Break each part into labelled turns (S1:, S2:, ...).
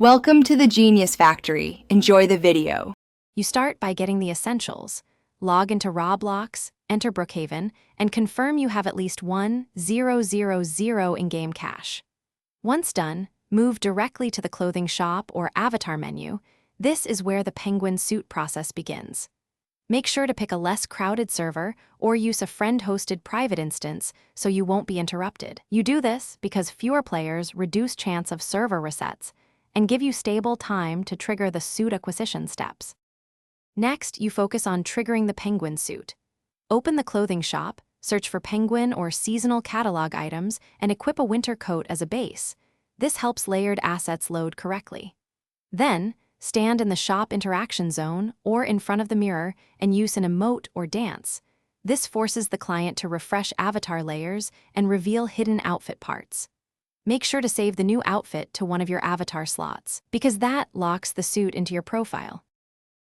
S1: Welcome to the Genius Factory. Enjoy the video.
S2: You start by getting the essentials. Log into Roblox, enter Brookhaven, and confirm you have at least 1,000 in-game cash. Once done, move directly to the clothing shop or avatar menu. This is where the penguin suit process begins. Make sure to pick a less crowded server or use a friend-hosted private instance so you won't be interrupted. You do this because fewer players reduce chance of server resets and give you stable time to trigger the suit acquisition steps. Next, you focus on triggering the penguin suit. Open the clothing shop, search for penguin or seasonal catalog items, and equip a winter coat as a base. This helps layered assets load correctly. Then, stand in the shop interaction zone or in front of the mirror and use an emote or dance. This forces the client to refresh avatar layers and reveal hidden outfit parts. Make sure to save the new outfit to one of your avatar slots, because that locks the suit into your profile.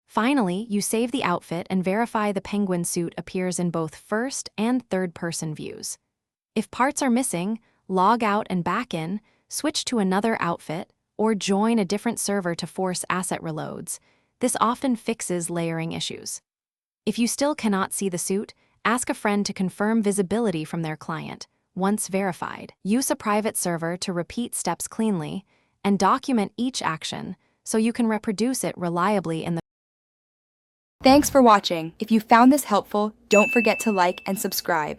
S2: Finally, you save the outfit and verify the penguin suit appears in both first and third-person views. If parts are missing, log out and back in, switch to another outfit, or join a different server to force asset reloads. This often fixes layering issues. If you still cannot see the suit, ask a friend to confirm visibility from their client. Once verified, use a private server to repeat steps cleanly and document each action so you can reproduce it reliably in the.
S1: Thanks for watching. If you found this helpful, don't forget to like and subscribe.